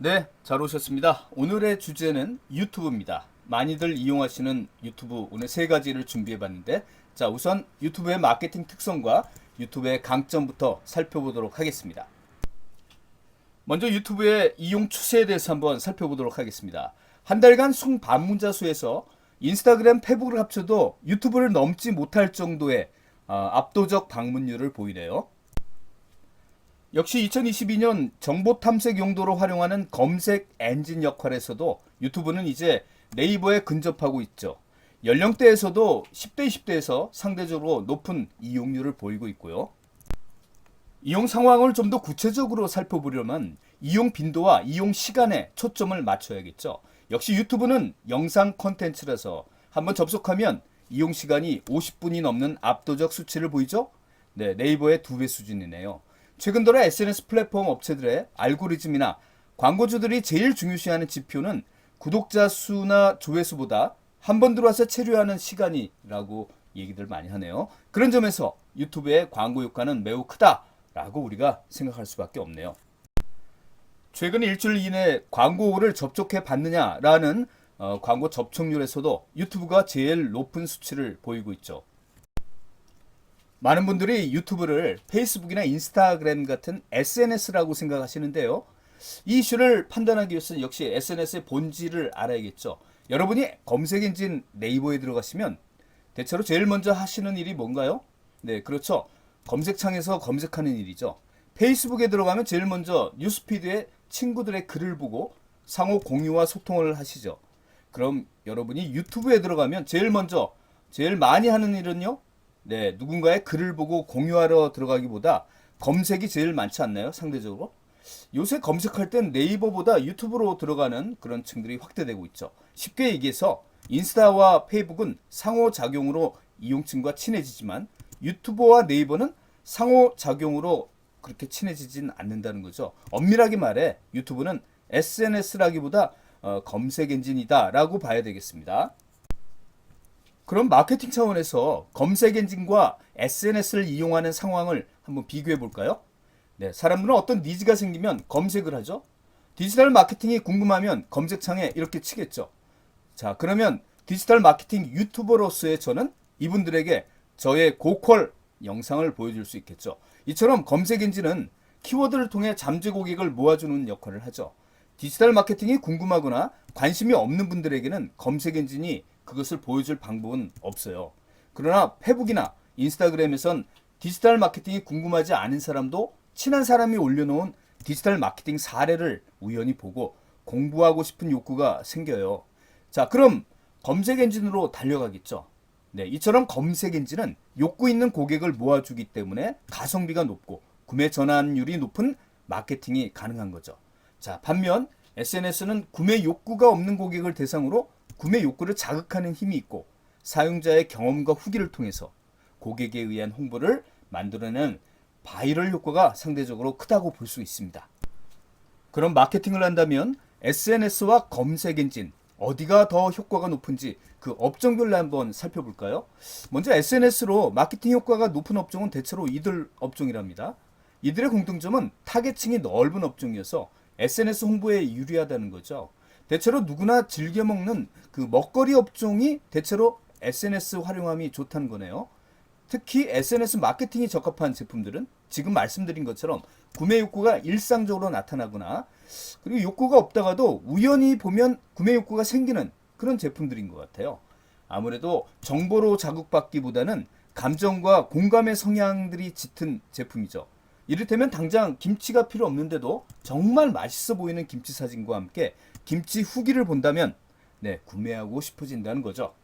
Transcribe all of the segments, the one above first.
네, 잘 오셨습니다. 오늘의 주제는 유튜브입니다. 많이들 이용하시는 유튜브 오늘 세 가지를 준비해 봤는데, 자, 우선 유튜브의 마케팅 특성과 유튜브의 강점부터 살펴보도록 하겠습니다. 먼저 유튜브의 이용 추세에 대해서 한번 살펴보도록 하겠습니다. 한 달간 총 방문자 수에서 인스타그램, 페북을 합쳐도 유튜브를 넘지 못할 정도의 압도적 방문율을 보이네요. 역시 2022년 정보 탐색 용도로 활용하는 검색 엔진 역할에서도 유튜브는 이제 네이버에 근접하고 있죠. 연령대에서도 10대, 20대에서 상대적으로 높은 이용률을 보이고 있고요. 이용 상황을 좀 더 구체적으로 살펴보려면 이용 빈도와 이용 시간에 초점을 맞춰야겠죠. 역시 유튜브는 영상 컨텐츠라서 한번 접속하면 이용 시간이 50분이 넘는 압도적 수치를 보이죠? 네, 네이버의 2배 수준이네요. 최근 들어 SNS 플랫폼 업체들의 알고리즘이나 광고주들이 제일 중요시하는 지표는 구독자 수나 조회수보다 한 번 들어와서 체류하는 시간이라고 얘기들 많이 하네요. 그런 점에서 유튜브의 광고 효과는 매우 크다라고 우리가 생각할 수밖에 없네요. 최근 일주일 이내 광고를 접촉해 봤느냐라는 광고 접촉률에서도 유튜브가 제일 높은 수치를 보이고 있죠. 많은 분들이 유튜브를 페이스북이나 인스타그램 같은 SNS라고 생각하시는데요. 이 이슈를 판단하기 위해서는 역시 SNS의 본질을 알아야겠죠. 여러분이 검색 엔진 네이버에 들어가시면 대체로 제일 먼저 하시는 일이 뭔가요? 네, 그렇죠. 검색창에서 검색하는 일이죠. 페이스북에 들어가면 제일 먼저 뉴스피드에 친구들의 글을 보고 상호 공유와 소통을 하시죠. 그럼 여러분이 유튜브에 들어가면 제일 먼저 제일 많이 하는 일은요? 네, 누군가의 글을 보고 공유하러 들어가기보다 검색이 제일 많지 않나요? 상대적으로? 요새 검색할 땐 네이버보다 유튜브로 들어가는 그런 층들이 확대되고 있죠. 쉽게 얘기해서 인스타와 페이북은 상호작용으로 이용층과 친해지지만 유튜브와 네이버는 상호작용으로 그렇게 친해지진 않는다는 거죠. 엄밀하게 말해 유튜브는 SNS라기보다 검색 엔진이다 라고 봐야 되겠습니다. 그럼 마케팅 차원에서 검색 엔진과 SNS를 이용하는 상황을 한번 비교해 볼까요? 네, 사람들은 어떤 니즈가 생기면 검색을 하죠. 디지털 마케팅이 궁금하면 검색창에 이렇게 치겠죠. 자, 그러면 디지털 마케팅 유튜버로서의 저는 이분들에게 저의 고퀄 영상을 보여줄 수 있겠죠. 이처럼 검색 엔진은 키워드를 통해 잠재 고객을 모아주는 역할을 하죠. 디지털 마케팅이 궁금하거나 관심이 없는 분들에게는 검색 엔진이 그것을 보여줄 방법은 없어요. 그러나 페북이나 인스타그램에선 디지털 마케팅이 궁금하지 않은 사람도 친한 사람이 올려놓은 디지털 마케팅 사례를 우연히 보고 공부하고 싶은 욕구가 생겨요. 자, 그럼 검색 엔진으로 달려가겠죠. 네, 이처럼 검색 엔진은 욕구 있는 고객을 모아주기 때문에 가성비가 높고 구매 전환율이 높은 마케팅이 가능한 거죠. 자, 반면 SNS는 구매 욕구가 없는 고객을 대상으로 구매 욕구를 자극하는 힘이 있고 사용자의 경험과 후기를 통해서 고객에 의한 홍보를 만들어내는 바이럴 효과가 상대적으로 크다고 볼 수 있습니다. 그럼 마케팅을 한다면 SNS와 검색 엔진 어디가 더 효과가 높은지 그 업종별로 한번 살펴볼까요? 먼저 SNS로 마케팅 효과가 높은 업종은 대체로 이들 업종이랍니다. 이들의 공통점은 타겟층이 넓은 업종이어서 SNS 홍보에 유리하다는 거죠. 대체로 누구나 즐겨 먹는 그 먹거리 업종이 대체로 SNS 활용함이 좋다는 거네요. 특히 SNS 마케팅이 적합한 제품들은 지금 말씀드린 것처럼 구매 욕구가 일상적으로 나타나거나 그리고 욕구가 없다가도 우연히 보면 구매 욕구가 생기는 그런 제품들인 것 같아요. 아무래도 정보로 자극받기보다는 감정과 공감의 성향들이 짙은 제품이죠. 이를테면 당장 김치가 필요 없는데도 정말 맛있어 보이는 김치 사진과 함께 김치 후기를 본다면 네, 구매하고 싶어진다는 거죠.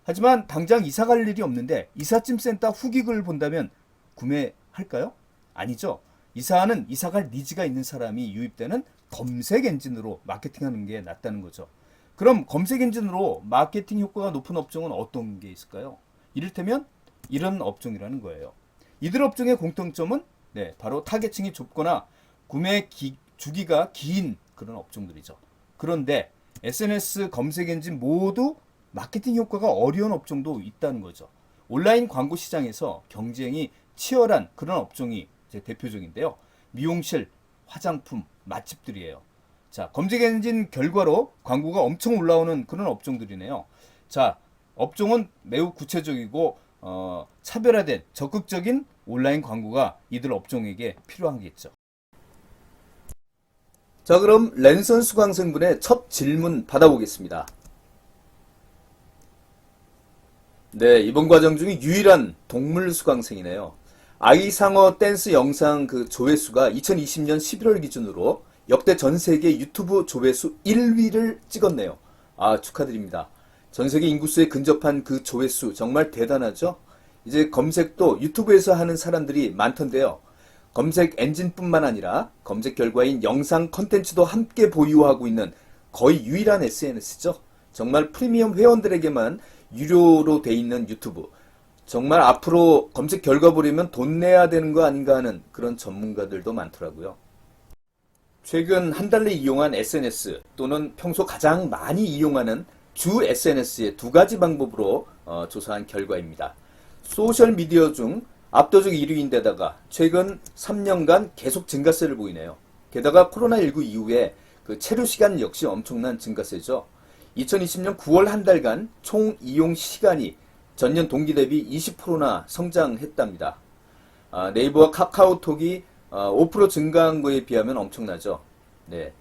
하지만 당장 이사 갈 일이 없는데 이삿짐 센터 후기글을 본다면 구매할까요? 아니죠. 이사하는 이사 갈 니즈가 있는 사람이 유입되는 검색 엔진으로 마케팅하는 게 낫다는 거죠. 그럼 검색 엔진으로 마케팅 효과가 높은 업종은 어떤 게 있을까요? 이를테면 이런 업종이라는 거예요. 이들 업종의 공통점은 네, 바로 타겟층이 좁거나 구매 주기가 긴 그런 업종들이죠. 그런데 SNS 검색 엔진 모두 마케팅 효과가 어려운 업종도 있다는 거죠. 온라인 광고 시장에서 경쟁이 치열한 그런 업종이 이제 대표적인데요. 미용실, 화장품, 맛집들이에요. 자, 검색 엔진 결과로 광고가 엄청 올라오는 그런 업종들이네요. 자, 업종은 매우 구체적이고 차별화된 적극적인 온라인 광고가 이들 업종에게 필요하겠죠. 자, 그럼 랜선 수강생분의 첫 질문 받아보겠습니다. 네, 이번 과정 중에 유일한 동물 수강생이네요. 아이상어 댄스 영상 그 조회수가 2020년 11월 기준으로 역대 전 세계 유튜브 조회수 1위를 찍었네요. 아, 축하드립니다. 전 세계 인구수에 근접한 그 조회수 정말 대단하죠? 이제 검색도 유튜브에서 하는 사람들이 많던데요. 검색 엔진뿐만 아니라 검색 결과인 영상 컨텐츠도 함께 보유하고 있는 거의 유일한 SNS죠. 정말 프리미엄 회원들에게만 유료로 돼 있는 유튜브. 정말 앞으로 검색 결과 보려면 돈 내야 되는 거 아닌가 하는 그런 전문가들도 많더라고요. 최근 한 달에 이용한 SNS 또는 평소 가장 많이 이용하는 주 SNS의 두 가지 방법으로 조사한 결과입니다. 소셜미디어 중 압도적 1위인데다가 최근 3년간 계속 증가세를 보이네요. 게다가 코로나19 이후에 그 체류 시간 역시 엄청난 증가세죠. 2020년 9월 한 달간 총 이용 시간이 전년 동기 대비 20%나 성장했답니다. 네이버와 카카오톡이 5% 증가한 거에 비하면 엄청나죠. 네.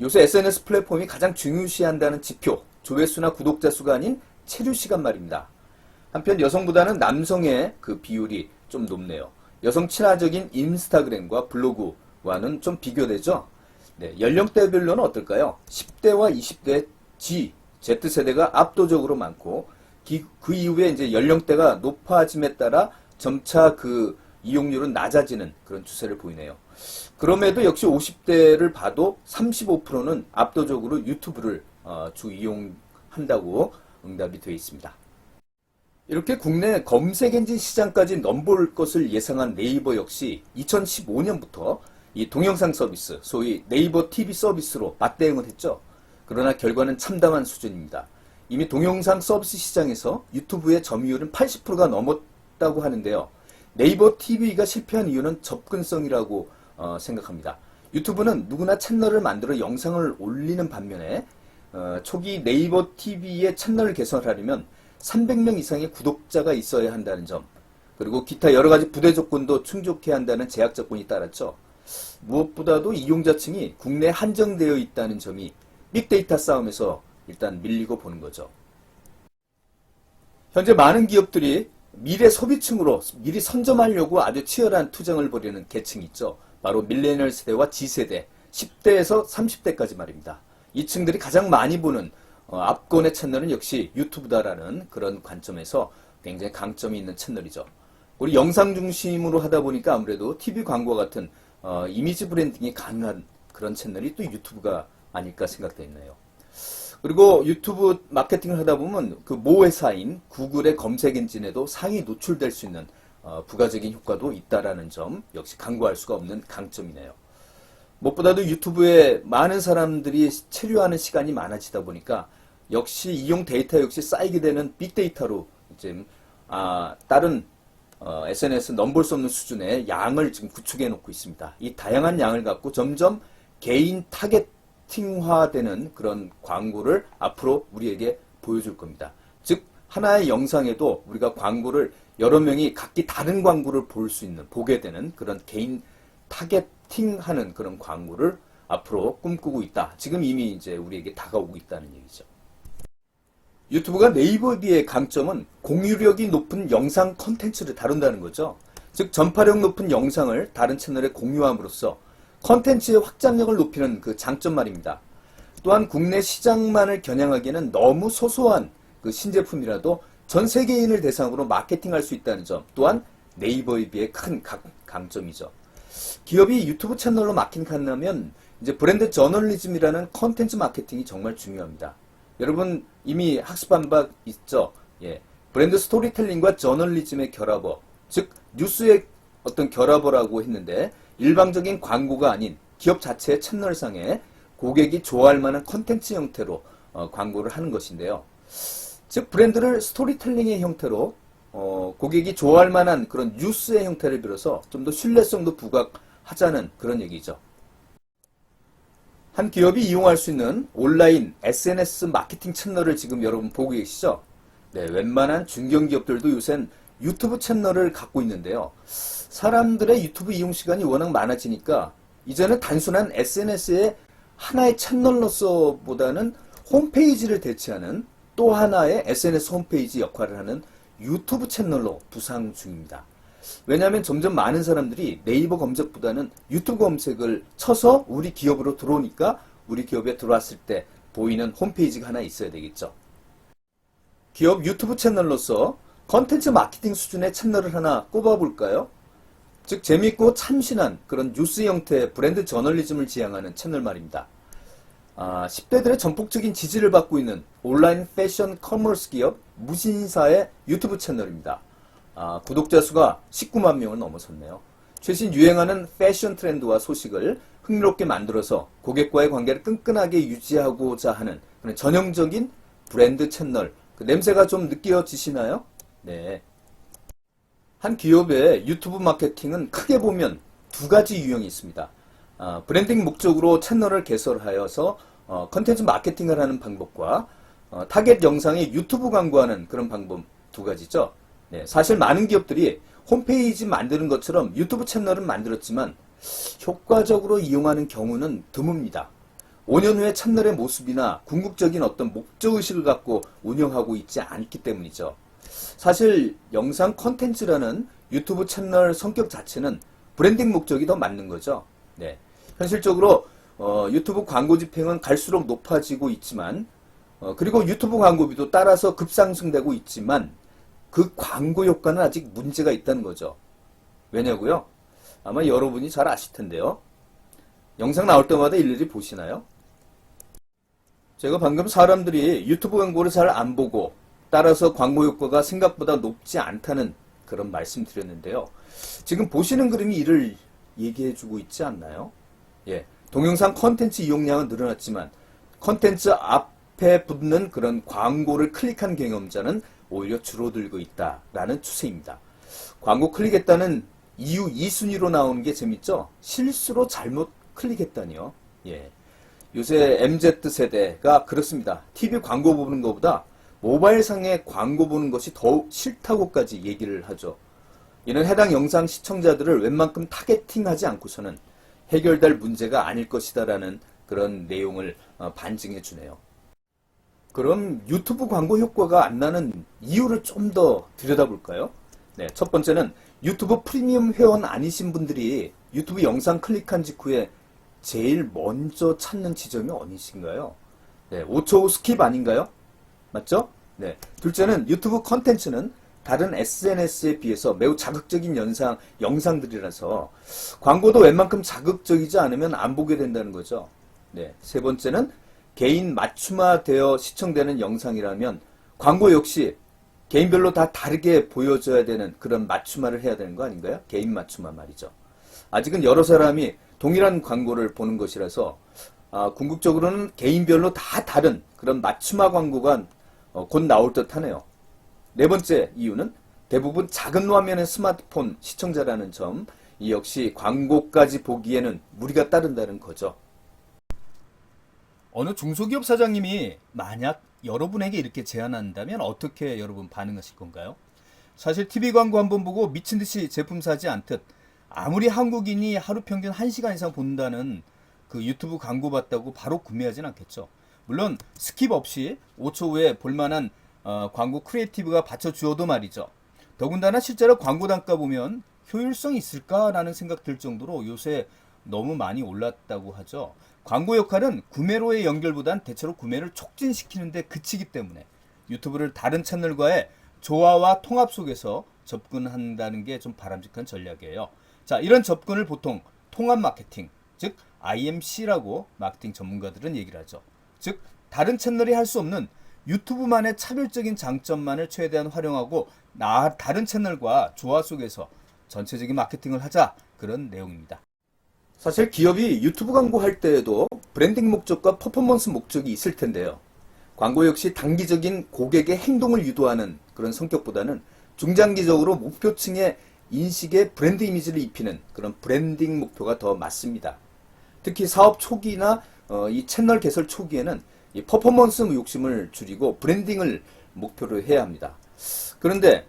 요새 SNS 플랫폼이 가장 중요시한다는 지표, 조회수나 구독자 수가 아닌 체류 시간 말입니다. 한편 여성보다는 남성의 그 비율이 좀 높네요. 여성 친화적인 인스타그램과 블로그와는 좀 비교되죠. 네, 연령대별로는 어떨까요? 10대와 20대 Z세대가 압도적으로 많고 그 이후에 이제 연령대가 높아짐에 따라 점차 그 이용률은 낮아지는 그런 추세를 보이네요. 그럼에도 역시 50대를 봐도 35%는 압도적으로 유튜브를 주 이용한다고 응답이 되어 있습니다. 이렇게 국내 검색 엔진 시장까지 넘볼 것을 예상한 네이버 역시 2015년부터 이 동영상 서비스, 소위 네이버 TV 서비스로 맞대응을 했죠. 그러나 결과는 참담한 수준입니다. 이미 동영상 서비스 시장에서 유튜브의 점유율은 80%가 넘었다고 하는데요. 네이버 TV가 실패한 이유는 접근성이라고 생각합니다. 유튜브는 누구나 채널을 만들어 영상을 올리는 반면에 초기 네이버 TV의 채널을 개설하려면 300명 이상의 구독자가 있어야 한다는 점, 그리고 기타 여러 가지 부대 조건도 충족해야 한다는 제약 조건이 따랐죠. 무엇보다도 이용자층이 국내에 한정되어 있다는 점이 빅데이터 싸움에서 일단 밀리고 보는 거죠. 현재 많은 기업들이 미래 소비층으로 미리 선점하려고 아주 치열한 투쟁을 벌이는 계층이 있죠. 바로 밀레니얼 세대와 G세대, 10대에서 30대까지 말입니다. 이 층들이 가장 많이 보는 압권의 채널은 역시 유튜브다라는 그런 관점에서 굉장히 강점이 있는 채널이죠. 우리 영상 중심으로 하다 보니까 아무래도 TV 광고 같은 이미지 브랜딩이 가능한 그런 채널이 또 유튜브가 아닐까 생각되네요. 그리고 유튜브 마케팅을 하다 보면 그 모 회사인 구글의 검색 엔진에도 상위 노출될 수 있는 부가적인 효과도 있다라는 점 역시 간과할 수가 없는 강점이네요. 무엇보다도 유튜브에 많은 사람들이 체류하는 시간이 많아지다 보니까 역시 이용 데이터 역시 쌓이게 되는 빅데이터로 지금 다른 SNS 넘볼 수 없는 수준의 양을 지금 구축해 놓고 있습니다. 이 다양한 양을 갖고 점점 개인 타겟팅화되는 그런 광고를 앞으로 우리에게 보여줄 겁니다. 즉 하나의 영상에도 우리가 광고를 여러 명이 각기 다른 광고를 볼 수 있는, 보게 되는 그런 개인 타겟팅하는 그런 광고를 앞으로 꿈꾸고 있다. 지금 이미 이제 우리에게 다가오고 있다는 얘기죠. 유튜브가 네이버에 비해 강점은 공유력이 높은 영상 컨텐츠를 다룬다는 거죠. 즉 전파력 높은 영상을 다른 채널에 공유함으로써 컨텐츠의 확장력을 높이는 그 장점 말입니다. 또한 국내 시장만을 겨냥하기에는 너무 소소한 그 신제품이라도 전 세계인을 대상으로 마케팅할 수 있다는 점 또한 네이버에 비해 큰 강점이죠. 기업이 유튜브 채널로 마케팅한다면 이제 브랜드 저널리즘이라는 컨텐츠 마케팅이 정말 중요합니다. 여러분 이미 학습한 바 있죠? 예. 브랜드 스토리텔링과 저널리즘의 결합어, 즉 뉴스의 어떤 결합어라고 했는데 일방적인 광고가 아닌 기업 자체의 채널상에 고객이 좋아할 만한 컨텐츠 형태로 광고를 하는 것인데요. 즉 브랜드를 스토리텔링의 형태로 고객이 좋아할 만한 그런 뉴스의 형태를 빌어서 좀 더 신뢰성도 부각하자는 그런 얘기죠. 한 기업이 이용할 수 있는 온라인 SNS 마케팅 채널을 지금 여러분 보고 계시죠? 네, 웬만한 중견기업들도 요샌 유튜브 채널을 갖고 있는데요. 사람들의 유튜브 이용 시간이 워낙 많아지니까 이제는 단순한 SNS의 하나의 채널로서보다는 홈페이지를 대체하는 또 하나의 SNS 홈페이지 역할을 하는 유튜브 채널로 부상 중입니다. 왜냐하면 점점 많은 사람들이 네이버 검색보다는 유튜브 검색을 쳐서 우리 기업으로 들어오니까 우리 기업에 들어왔을 때 보이는 홈페이지가 하나 있어야 되겠죠. 기업 유튜브 채널로서 컨텐츠 마케팅 수준의 채널을 하나 꼽아볼까요? 즉 재미있고 참신한 그런 뉴스 형태의 브랜드 저널리즘을 지향하는 채널 말입니다. 10대들의 전폭적인 지지를 받고 있는 온라인 패션 커머스 기업 무신사의 유튜브 채널입니다. 구독자 수가 19만 명을 넘어섰네요. 최신 유행하는 패션 트렌드와 소식을 흥미롭게 만들어서 고객과의 관계를 끈끈하게 유지하고자 하는 그런 전형적인 브랜드 채널. 그 냄새가 좀 느껴지시나요? 네. 한 기업의 유튜브 마케팅은 크게 보면 두 가지 유형이 있습니다. 브랜딩 목적으로 채널을 개설하여서 컨텐츠 마케팅을 하는 방법과 타겟 영상에 유튜브 광고하는 그런 방법 두 가지죠. 네, 사실 많은 기업들이 홈페이지 만드는 것처럼 유튜브 채널은 만들었지만 효과적으로 이용하는 경우는 드뭅니다. 5년 후에 채널의 모습이나 궁극적인 어떤 목적의식을 갖고 운영하고 있지 않기 때문이죠. 사실 영상 컨텐츠라는 유튜브 채널 성격 자체는 브랜딩 목적이 더 맞는 거죠. 네, 현실적으로 유튜브 광고 집행은 갈수록 높아지고 있지만 그리고 유튜브 광고비도 따라서 급상승되고 있지만 그 광고 효과는 아직 문제가 있다는 거죠. 왜냐고요? 아마 여러분이 잘 아실 텐데요. 영상 나올 때마다 일일이 보시나요? 제가 방금 사람들이 유튜브 광고를 잘 안 보고 따라서 광고 효과가 생각보다 높지 않다는 그런 말씀 드렸는데요. 지금 보시는 그림이 이를 얘기해주고 있지 않나요? 예, 동영상 컨텐츠 이용량은 늘어났지만 컨텐츠 앞에 붙는 그런 광고를 클릭한 경험자는 오히려 줄어들고 있다라는 추세입니다. 광고 클릭했다는 이유 2순위로 나오는 게 재밌죠? 실수로 잘못 클릭했다니요. 예. 요새 MZ세대가 그렇습니다. TV 광고 보는 것보다 모바일상에 광고 보는 것이 더 싫다고까지 얘기를 하죠. 이는 해당 영상 시청자들을 웬만큼 타겟팅하지 않고서는 해결될 문제가 아닐 것이다라는 그런 내용을 반증해 주네요. 그럼 유튜브 광고 효과가 안 나는 이유를 좀 더 들여다볼까요? 네, 첫 번째는 유튜브 프리미엄 회원 아니신 분들이 유튜브 영상 클릭한 직후에 제일 먼저 찾는 지점이 어디신가요? 네, 5초 후 스킵 아닌가요? 맞죠? 네. 둘째는 유튜브 컨텐츠는 다른 SNS에 비해서 매우 자극적인 영상들이라서 광고도 웬만큼 자극적이지 않으면 안 보게 된다는 거죠. 네. 세 번째는 개인 맞춤화되어 시청되는 영상이라면 광고 역시 개인별로 다 다르게 보여줘야 되는 그런 맞춤화를 해야 되는 거 아닌가요? 개인 맞춤화 말이죠. 아직은 여러 사람이 동일한 광고를 보는 것이라서 궁극적으로는 개인별로 다 다른 그런 맞춤화 광고가 곧 나올 듯 하네요. 네 번째 이유는 대부분 작은 화면의 스마트폰 시청자라는 점, 이 역시 광고까지 보기에는 무리가 따른다는 거죠. 어느 중소기업 사장님이 만약 여러분에게 이렇게 제안한다면 어떻게 여러분 반응하실 건가요? 사실 TV 광고 한번 보고 미친 듯이 제품 사지 않듯 아무리 한국인이 하루 평균 1시간 이상 본다는 그 유튜브 광고 봤다고 바로 구매하진 않겠죠. 물론 스킵 없이 5초 후에 볼만한 광고 크리에이티브가 받쳐주어도 말이죠. 더군다나 실제로 광고 단가 보면 효율성이 있을까라는 생각 들 정도로 요새 너무 많이 올랐다고 하죠. 광고 역할은 구매로의 연결보단 대체로 구매를 촉진시키는 데 그치기 때문에 유튜브를 다른 채널과의 조화와 통합 속에서 접근한다는 게 좀 바람직한 전략이에요. 자, 이런 접근을 보통 통합 마케팅, 즉 IMC라고 마케팅 전문가들은 얘기를 하죠. 즉 다른 채널이 할 수 없는 유튜브만의 차별적인 장점만을 최대한 활용하고 다른 채널과 조화 속에서 전체적인 마케팅을 하자, 그런 내용입니다. 사실 기업이 유튜브 광고 할 때에도 브랜딩 목적과 퍼포먼스 목적이 있을 텐데요. 광고 역시 단기적인 고객의 행동을 유도하는 그런 성격보다는 중장기적으로 목표층의 인식에 브랜드 이미지를 입히는 그런 브랜딩 목표가 더 맞습니다. 특히 사업 초기나 이 채널 개설 초기에는 이 퍼포먼스 욕심을 줄이고 브랜딩을 목표로 해야 합니다. 그런데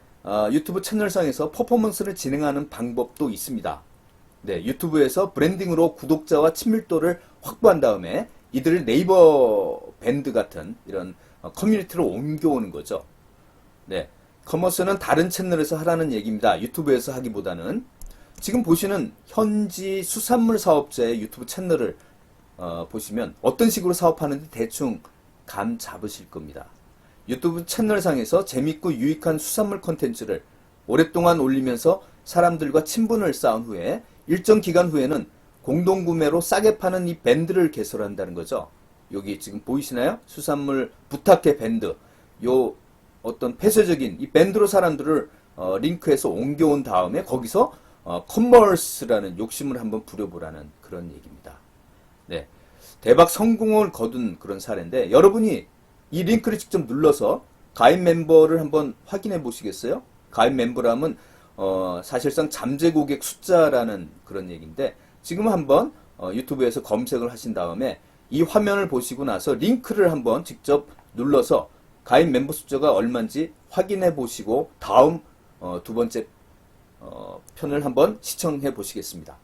유튜브 채널상에서 퍼포먼스를 진행하는 방법도 있습니다. 네, 유튜브에서 브랜딩으로 구독자와 친밀도를 확보한 다음에 이들을 네이버 밴드 같은 이런 커뮤니티로 옮겨오는 거죠. 네, 커머스는 다른 채널에서 하라는 얘기입니다. 유튜브에서 하기보다는. 지금 보시는 현지 수산물 사업자의 유튜브 채널을 보시면 어떤 식으로 사업하는지 대충 감 잡으실 겁니다. 유튜브 채널상에서 재밌고 유익한 수산물 콘텐츠를 오랫동안 올리면서 사람들과 친분을 쌓은 후에 일정 기간 후에는 공동구매로 싸게 파는 이 밴드를 개설한다는 거죠. 여기 지금 보이시나요? 수산물 부탁해 밴드. 요 어떤 폐쇄적인 이 밴드로 사람들을 링크해서 옮겨온 다음에 거기서 커머스라는 욕심을 한번 부려보라는 그런 얘기입니다. 네, 대박 성공을 거둔 그런 사례인데 여러분이 이 링크를 직접 눌러서 가입 멤버를 한번 확인해 보시겠어요? 가입 멤버라면 사실상 잠재 고객 숫자라는 그런 얘기인데 지금 한번 유튜브에서 검색을 하신 다음에 이 화면을 보시고 나서 링크를 한번 직접 눌러서 가입 멤버 숫자가 얼마인지 확인해 보시고 다음 두 번째 편을 한번 시청해 보시겠습니다.